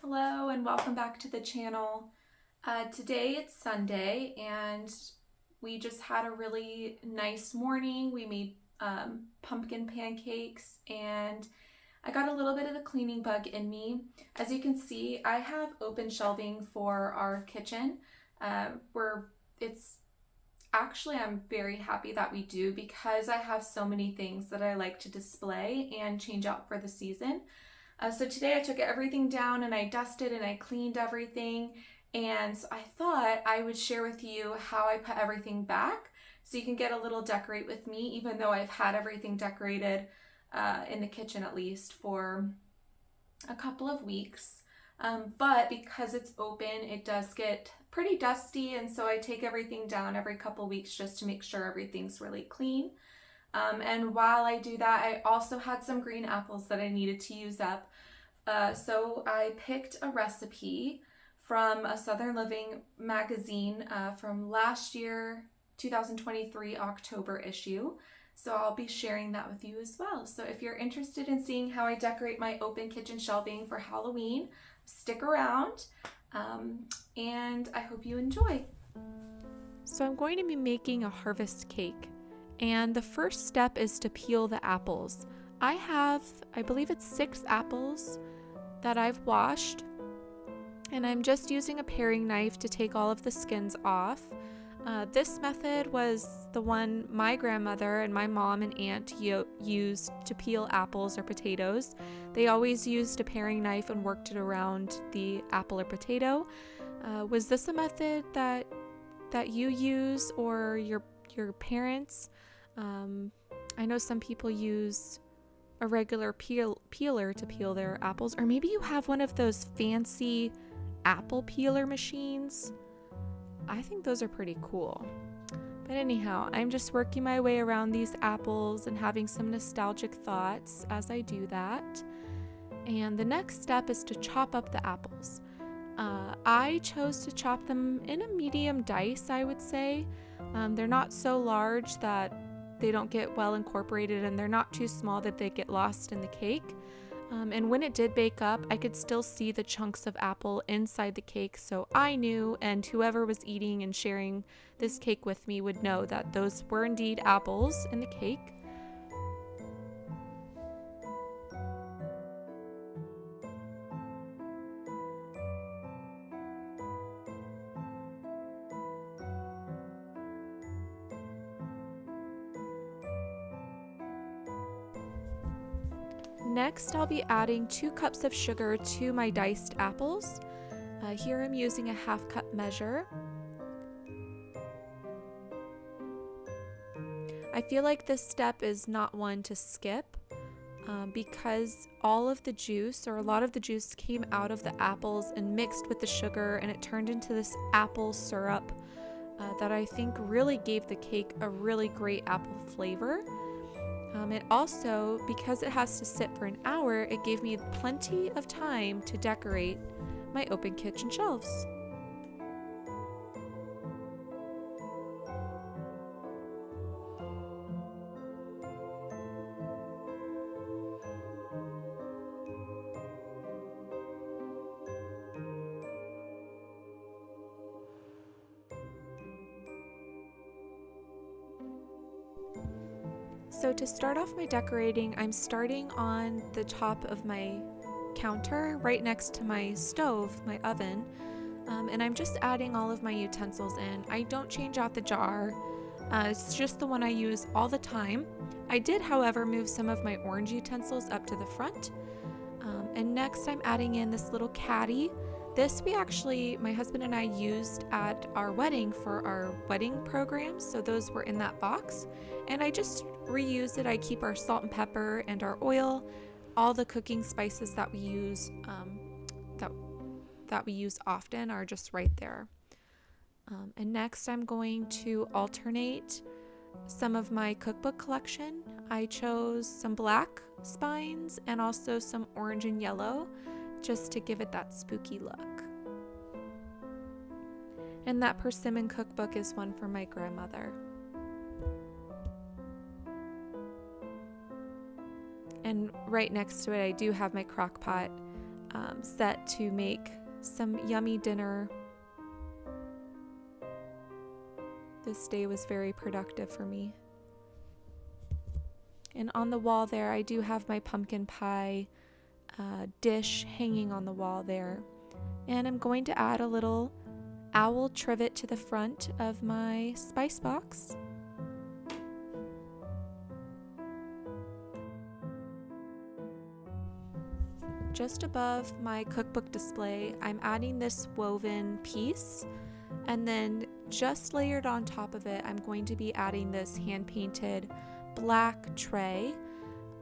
Hello and welcome back to the channel. Today it's Sunday and we just had a really nice morning. We made pumpkin pancakes and I got a little bit of the cleaning bug in me. As you can see, I have open shelving for our kitchen where it's actually, I'm very happy that we do because I have so many things that I like to display and change out for the season. So today I took everything down and I dusted and I cleaned everything, and I thought I would share with you how I put everything back so you can get a little decorate with me, even though I've had everything decorated in the kitchen at least for a couple of weeks. But because it's open, it does get pretty dusty, and so I take everything down every couple weeks just to make sure everything's really clean. And while I do that, I also had some green apples that I needed to use up. So I picked a recipe from a Southern Living magazine from last year, 2023 October issue. So I'll be sharing that with you as well. So if you're interested in seeing how I decorate my open kitchen shelving for Halloween, stick around and I hope you enjoy. So I'm going to be making a harvest cake. And the first step is to peel the apples. I believe it's 6 apples that I've washed, and I'm just using a paring knife to take all of the skins off. This method was the one my grandmother and my mom and aunt used to peel apples or potatoes. They always used a paring knife and worked it around the apple or potato. Was this a method that you use or your parents? I know some people use a regular peeler to peel their apples, or maybe you have one of those fancy apple peeler machines. I think those are pretty cool. But anyhow, I'm just working my way around these apples and having some nostalgic thoughts as I do that. And the next step is to chop up the apples. I chose to chop them in a medium dice, I would say. They're not so large that they don't get well incorporated, and they're not too small that they get lost in the cake. And when it did bake up, I could still see the chunks of apple inside the cake, so I knew, and whoever was eating and sharing this cake with me would know that those were indeed apples in the cake. Next, I'll be adding 2 cups of sugar to my diced apples. Here I'm using a 1/2 cup measure. I feel like this step is not one to skip because all of the juice, or a lot of the juice, came out of the apples and mixed with the sugar, and it turned into this apple syrup that I think really gave the cake a really great apple flavor. It also, because it has to sit for an hour, it gave me plenty of time to decorate my open kitchen shelves. So to start off my decorating, I'm starting on the top of my counter right next to my stove, my oven, and I'm just adding all of my utensils in. I don't change out the jar. It's just the one I use all the time. I did, however, move some of my orange utensils up to the front. And next I'm adding in this little caddy. This my husband and I used at our wedding for our wedding program, so those were in that box. And I just reuse it. I keep our salt and pepper and our oil, all the cooking spices that we use that we use often are just right there. And next I'm going to alternate some of my cookbook collection. I chose some black spines and also some orange and yellow just to give it that spooky look. And that persimmon cookbook is one from my grandmother. And right next to it, I do have my crock pot set to make some yummy dinner. This day was very productive for me. And on the wall there, I do have my pumpkin pie dish hanging on the wall there. And I'm going to add a little owl trivet to the front of my spice box. Just above my cookbook display, I'm adding this woven piece, and then just layered on top of it, I'm going to be adding this hand-painted black tray.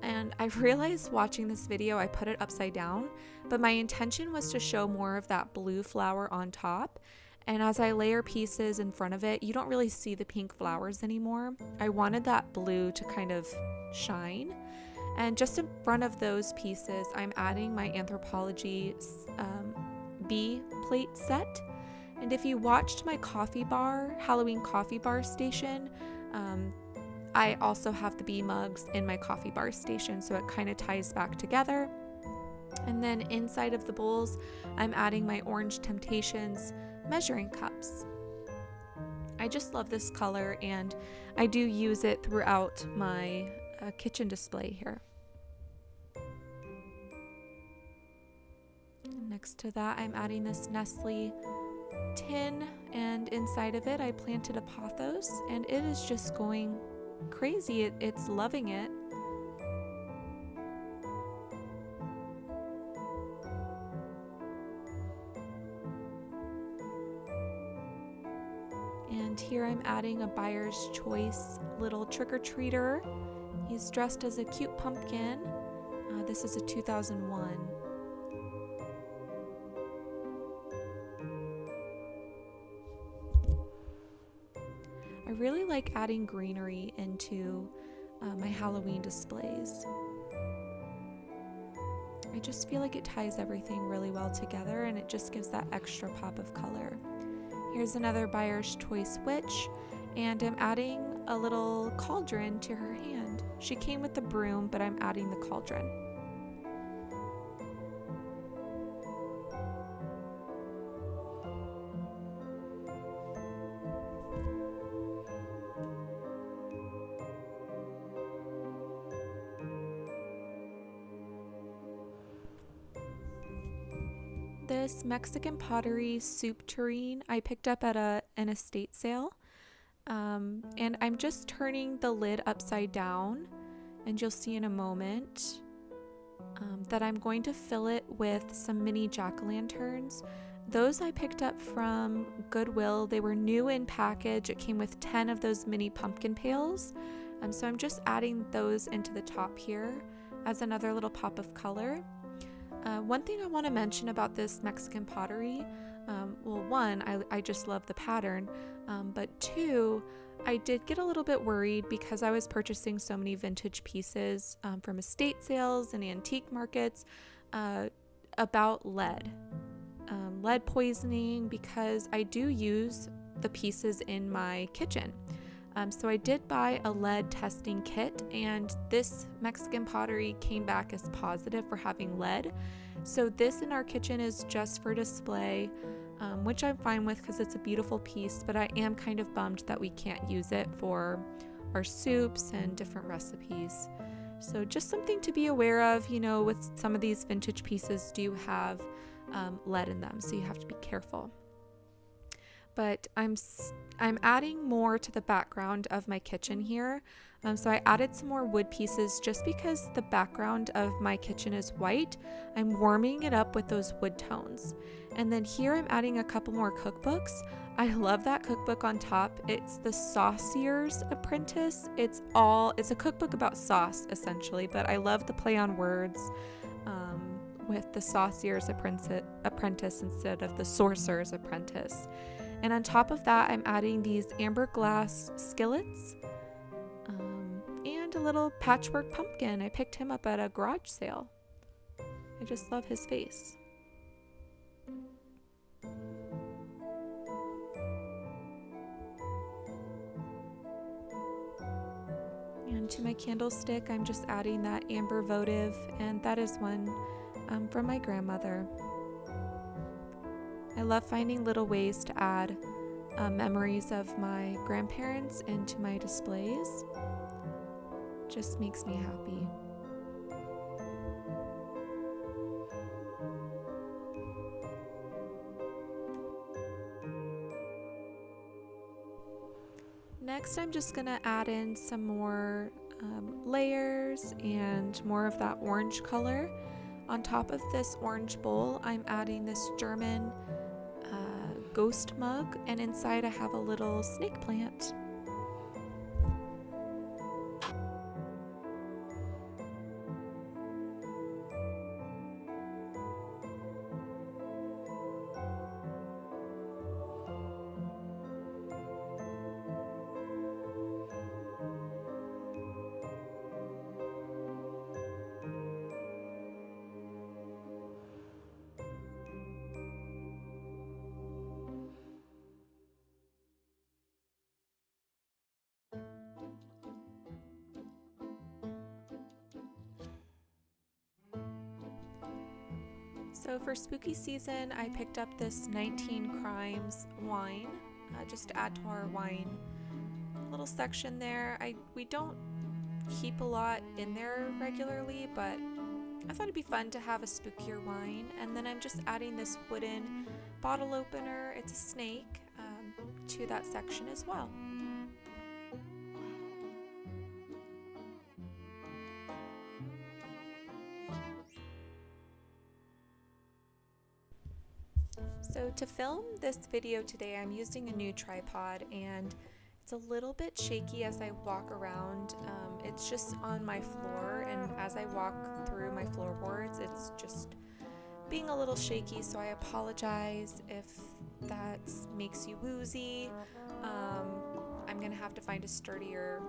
And I realized watching this video I put it upside down, but my intention was to show more of that blue flower on top. And as I layer pieces in front of it, you don't really see the pink flowers anymore. I wanted that blue to kind of shine. And just in front of those pieces, I'm adding my Anthropologie bee plate set. And if you watched my Halloween coffee bar station, I also have the bee mugs in my coffee bar station, so it kind of ties back together. And then inside of the bowls, I'm adding my Orange Temptations measuring cups. I just love this color, and I do use it throughout my kitchen display here. Next to that, I'm adding this Nestle tin, and inside of it I planted a pothos, and it is just going crazy. It's loving it. And here I'm adding a Buyer's Choice little trick-or-treater. He's dressed as a cute pumpkin. This is a 2001. I really like adding greenery into my Halloween displays. I just feel like it ties everything really well together, and it just gives that extra pop of color. Here's another Buyer's Choice witch, and I'm adding a little cauldron to her hand. She came with the broom, but I'm adding the cauldron. This Mexican pottery soup tureen I picked up at an estate sale, and I'm just turning the lid upside down, and you'll see in a moment that I'm going to fill it with some mini jack-o'-lanterns. Those I picked up from Goodwill. They were new in package. It came with 10 of those mini pumpkin pails, so I'm just adding those into the top here as another little pop of color. One thing I want to mention about this Mexican pottery, well, one, I just love the pattern, but two, I did get a little bit worried because I was purchasing so many vintage pieces from estate sales and antique markets about lead poisoning, because I do use the pieces in my kitchen. So I did buy a lead testing kit, and this Mexican pottery came back as positive for having lead. So this in our kitchen is just for display, which I'm fine with because it's a beautiful piece, but I am kind of bummed that we can't use it for our soups and different recipes. So just something to be aware of, with some of these vintage pieces do have lead in them, so you have to be careful. But I'm adding more to the background of my kitchen here. So I added some more wood pieces just because the background of my kitchen is white. I'm warming it up with those wood tones. And then here I'm adding a couple more cookbooks. I love that cookbook on top. It's the Saucier's Apprentice. It's a cookbook about sauce essentially, but I love the play on words with the Saucier's Apprentice instead of the Sorcerer's Apprentice. And on top of that, I'm adding these amber glass skillets and a little patchwork pumpkin. I picked him up at a garage sale. I just love his face. And to my candlestick, I'm just adding that amber votive, and that is one from my grandmother. I love finding little ways to add memories of my grandparents into my displays. Just makes me happy. Next, I'm just going to add in some more layers and more of that orange color. On top of this orange bowl, I'm adding this German ghost mug, and inside I have a little snake plant. So for spooky season, I picked up this 19 Crimes wine, just to add to our wine little section there. We don't keep a lot in there regularly, but I thought it'd be fun to have a spookier wine. And then I'm just adding this wooden bottle opener, it's a snake, to that section as well. So to film this video today, I'm using a new tripod, and it's a little bit shaky as I walk around. It's just on my floor, and as I walk through my floorboards, it's just being a little shaky, so I apologize if that makes you woozy. I'm gonna have to find a sturdier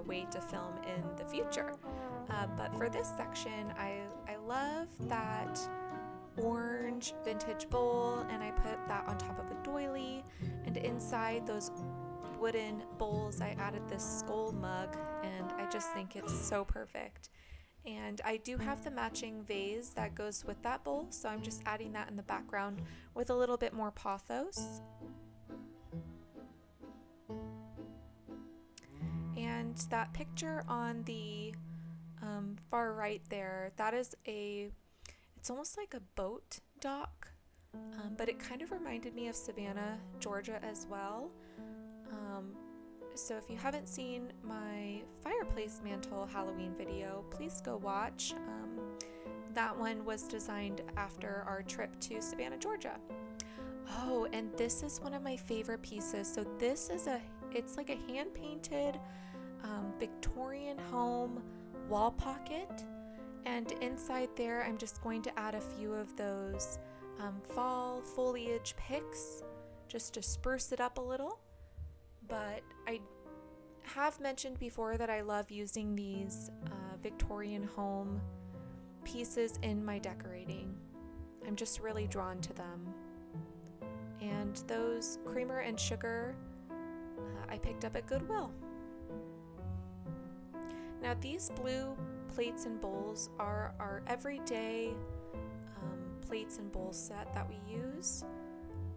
way to film in the future. But for this section, I love that orange vintage bowl, and I put that on top of a doily, and inside those wooden bowls I added this skull mug, and I just think it's so perfect. And I do have the matching vase that goes with that bowl, so I'm just adding that in the background with a little bit more pathos. And that picture on the far right there, that is it's almost like a boat dock, but it kind of reminded me of Savannah, Georgia as well. So if you haven't seen my fireplace mantle Halloween video, please go watch. That one was designed after our trip to Savannah, Georgia. Oh, and this is one of my favorite pieces. So this is it's like a hand-painted Victorian home wall pocket. And inside there, I'm just going to add a few of those fall foliage picks just to spruce it up a little. But I have mentioned before that I love using these Victorian home pieces in my decorating. I'm just really drawn to them. And those creamer and sugar I picked up at Goodwill. Now these blue plates and bowls are our everyday plates and bowl set that we use.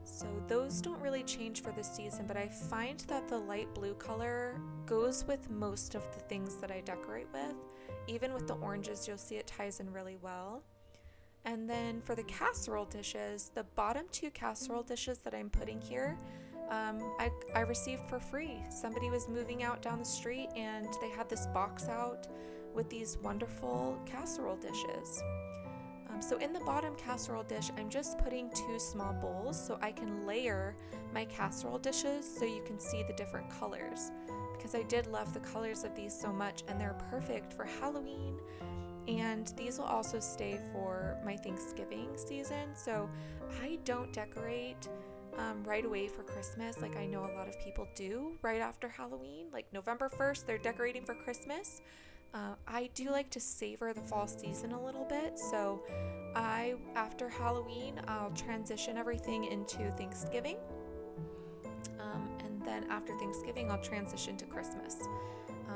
So those don't really change for the season, but I find that the light blue color goes with most of the things that I decorate with. Even with the oranges, you'll see it ties in really well. And then for the casserole dishes, the bottom two casserole dishes that I'm putting here, I received for free. Somebody was moving out down the street and they had this box out with these wonderful casserole dishes. So in the bottom casserole dish, I'm just putting 2 small bowls so I can layer my casserole dishes so you can see the different colors, because I did love the colors of these so much, and they're perfect for Halloween, and these will also stay for my Thanksgiving season. So I don't decorate right away for Christmas like I know a lot of people do right after Halloween. Like November 1st, they're decorating for Christmas. I do like to savor the fall season a little bit, so after Halloween, I'll transition everything into Thanksgiving, and then after Thanksgiving, I'll transition to Christmas.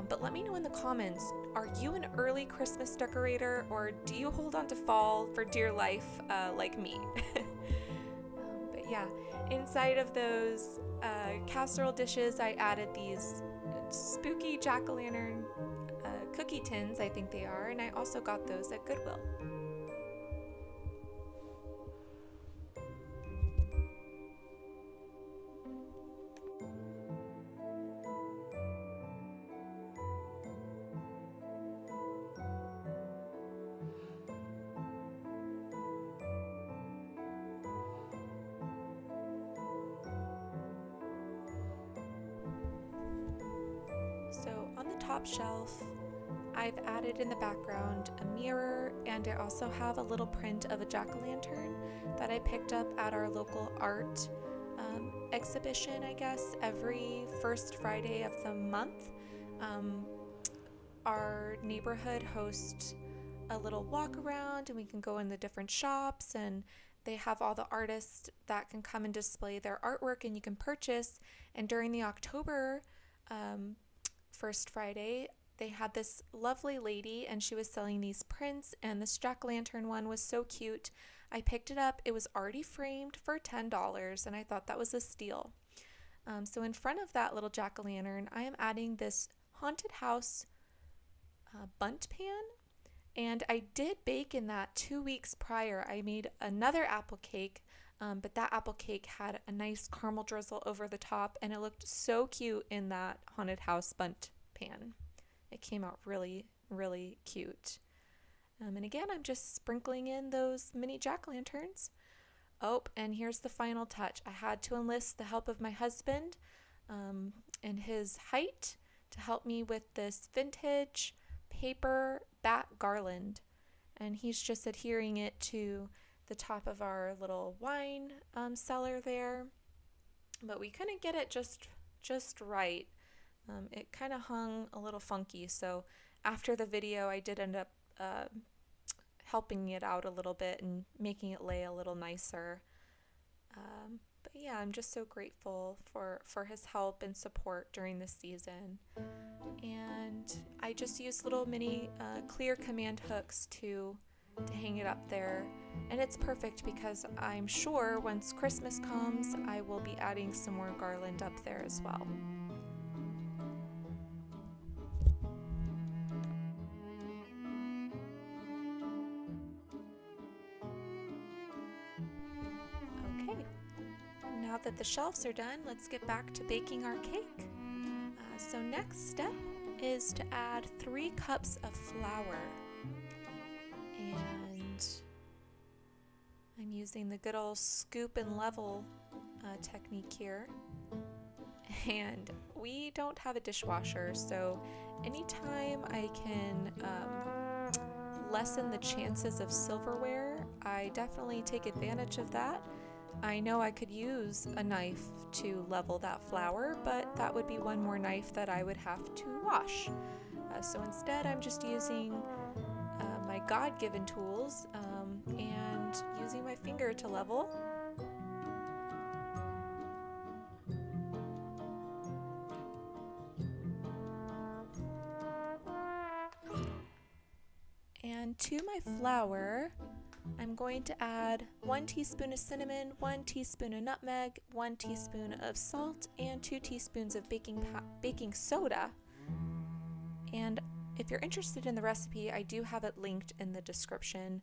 But let me know in the comments, Are you an early Christmas decorator, or do you hold on to fall for dear life like me? But yeah, inside of those casserole dishes, I added these spooky jack-o'-lantern cookie tins, I think they are, and I also got those at Goodwill. So on the top shelf, I've added in the background a mirror, and I also have a little print of a jack-o'-lantern that I picked up at our local art exhibition, I guess, every first Friday of the month. Um, our neighborhood hosts a little walk around, and we can go in the different shops, and they have all the artists that can come and display their artwork, and you can purchase. And during the October first Friday, they had this lovely lady, and she was selling these prints, and this jack-o'-lantern one was so cute. I picked it up. It was already framed for $10, and I thought that was a steal. So in front of that little jack-o'-lantern, I am adding this haunted house bundt pan, and I did bake in that 2 weeks prior. I made another apple cake, but that apple cake had a nice caramel drizzle over the top, and it looked so cute in that haunted house bundt pan. It came out really, really cute. And again, I'm just sprinkling in those mini jack-o'-lanterns. Oh, and here's the final touch. I had to enlist the help of my husband and his height to help me with this vintage paper bat garland. And he's just adhering it to the top of our little wine cellar there. But we couldn't get it just right. It kind of hung a little funky, so after the video I did end up helping it out a little bit and making it lay a little nicer. But yeah, I'm just so grateful for his help and support during this season. And I just used little mini clear command hooks to hang it up there. And it's perfect because I'm sure once Christmas comes, I will be adding some more garland up there as well. Okay, now that the shelves are done, let's get back to baking our cake. So next step is to add 3 cups of flour. And I'm using the good old scoop and level technique here. And we don't have a dishwasher, so anytime I can lessen the chances of silverware, I definitely take advantage of that. I know I could use a knife to level that flour, but that would be one more knife that I would have to wash. So instead, I'm just using my God-given tools and using my finger to level. And to my flour, I'm going to add 1 teaspoon of cinnamon, 1 teaspoon of nutmeg, 1 teaspoon of salt, and 2 teaspoons of baking soda. And if you're interested in the recipe, I do have it linked in the description.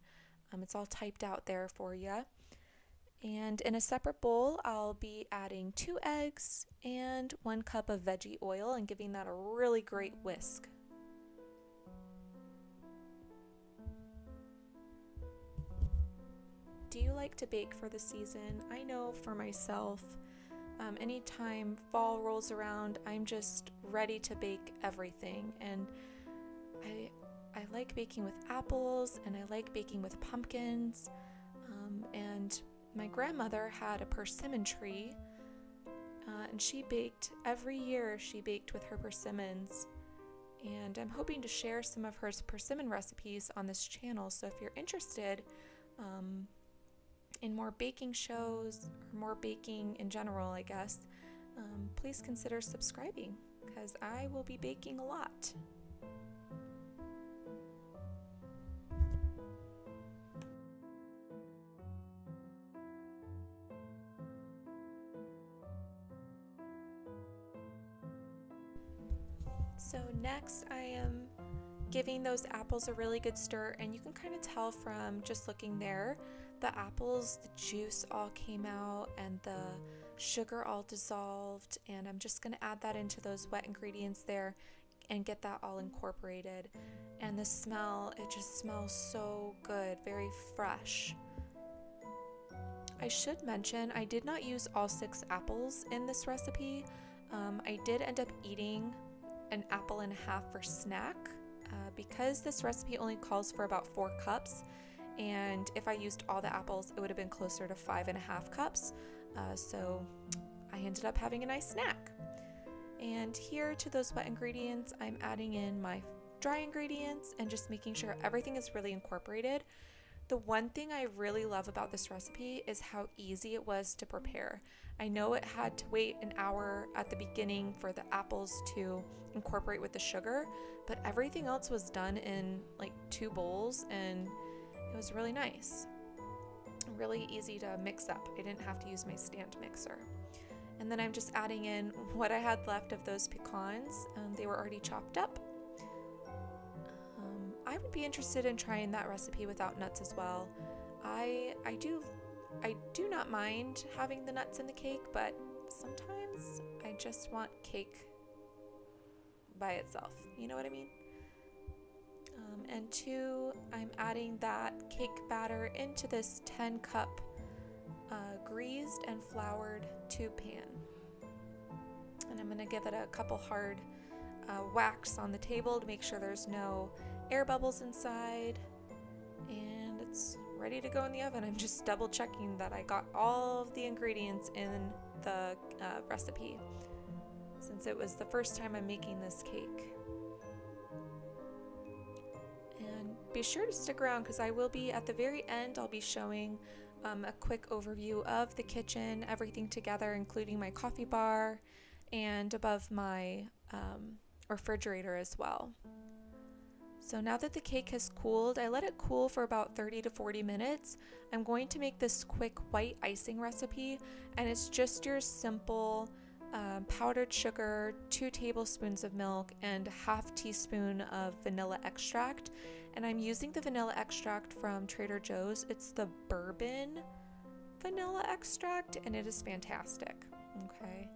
It's all typed out there for you. And in a separate bowl, I'll be adding 2 eggs and 1 cup of veggie oil and giving that a really great whisk. Do you like to bake for the season? I know for myself, anytime fall rolls around, I'm just ready to bake everything. And I like baking with apples, and I like baking with pumpkins. And my grandmother had a persimmon tree, and she baked every year. She baked with her persimmons. And I'm hoping to share some of her persimmon recipes on this channel. So if you're interested, in more baking shows, or more baking in general, I guess, please consider subscribing, because I will be baking a lot. So next I am giving those apples a really good stir, and you can kind of tell from just looking there, the apples, the juice all came out and the sugar all dissolved, and I'm just going to add that into those wet ingredients there and get that all incorporated. And the smell, it just smells so good, very fresh. I should mention I did not use all 6 apples in this recipe. I did end up eating an apple and a half for snack because this recipe only calls for about 4 cups, and if I used all the apples it would have been closer to 5.5 cups, so I ended up having a nice snack. And here to those wet ingredients I'm adding in my dry ingredients and just making sure everything is really incorporated. The one thing I really love about this recipe is how easy it was to prepare. I know it had to wait an hour at the beginning for the apples to incorporate with the sugar, but everything else was done in like 2 bowls, and it was really nice. Really easy to mix up. I didn't have to use my stand mixer. And then I'm just adding in what I had left of those pecans. They were already chopped up. I would be interested in trying that recipe without nuts as well. I do not mind having the nuts in the cake, but sometimes I just want cake by itself. You know what I mean? And 2, I'm adding that cake batter into this 10-cup greased and floured tube pan. And I'm going to give it a couple hard whacks on the table to make sure there's no air bubbles inside, and it's ready to go in the oven. I'm just double checking that I got all of the ingredients in the recipe, since it was the first time I'm making this cake. And be sure to stick around because I will be at the very end. I'll be showing a quick overview of the kitchen, everything together, including my coffee bar and above my refrigerator as well. So now that the cake has cooled, I let it cool for about 30 to 40 minutes. I'm going to make this quick white icing recipe, and it's just your simple powdered sugar, 2 tablespoons of milk, and ½ teaspoon of vanilla extract. And I'm using the vanilla extract from Trader Joe's. It's the bourbon vanilla extract, and it is fantastic. Okay.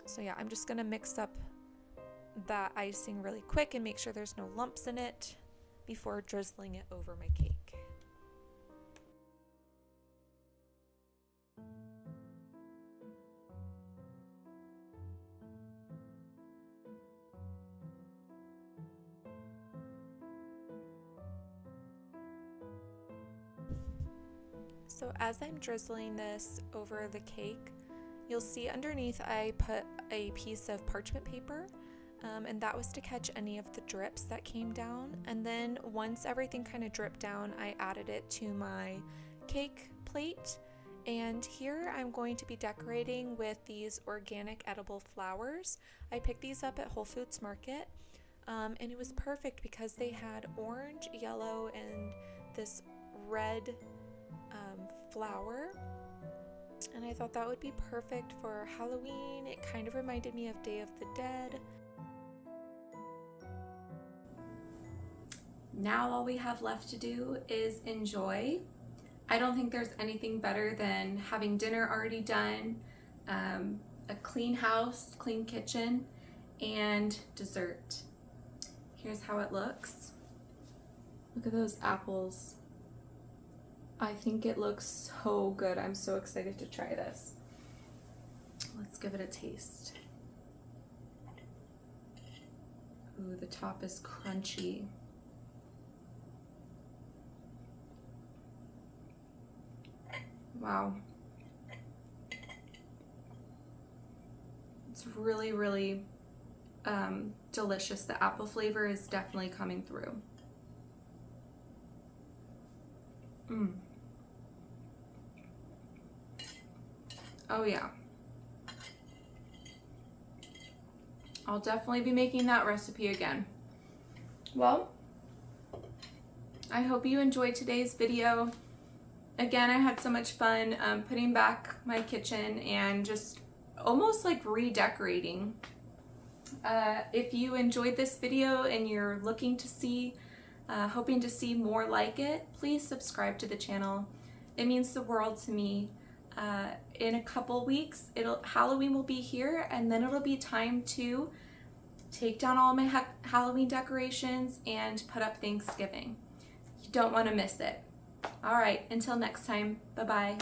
So yeah, I'm just gonna mix up that icing really quick and make sure there's no lumps in it before drizzling it over my cake. So as I'm drizzling this over the cake, you'll see underneath I put a piece of parchment paper, and that was to catch any of the drips that came down. And then once everything kind of dripped down, I added it to my cake plate. And here I'm going to be decorating with these organic edible flowers. I picked these up at Whole Foods Market, and it was perfect because they had orange, yellow, and this red flower. And I thought that would be perfect for Halloween. It kind of reminded me of Day of the Dead. Now all we have left to do is enjoy. I don't think there's anything better than having dinner already done, a clean house, clean kitchen, and dessert. Here's how it looks. Look at those apples. I think it looks so good. I'm so excited to try this. Let's give it a taste. Ooh, the top is crunchy. Wow. It's really, really delicious. The apple flavor is definitely coming through. Oh yeah. I'll definitely be making that recipe again. Well, I hope you enjoyed today's video. Again, I had so much fun putting back my kitchen and just almost like redecorating. If you enjoyed this video and you're looking to see, hoping to see more like it, please subscribe to the channel. It means the world to me. In a couple weeks, Halloween will be here, and then it'll be time to take down all my Halloween decorations and put up Thanksgiving. You don't want to miss it. All right, until next time, bye-bye.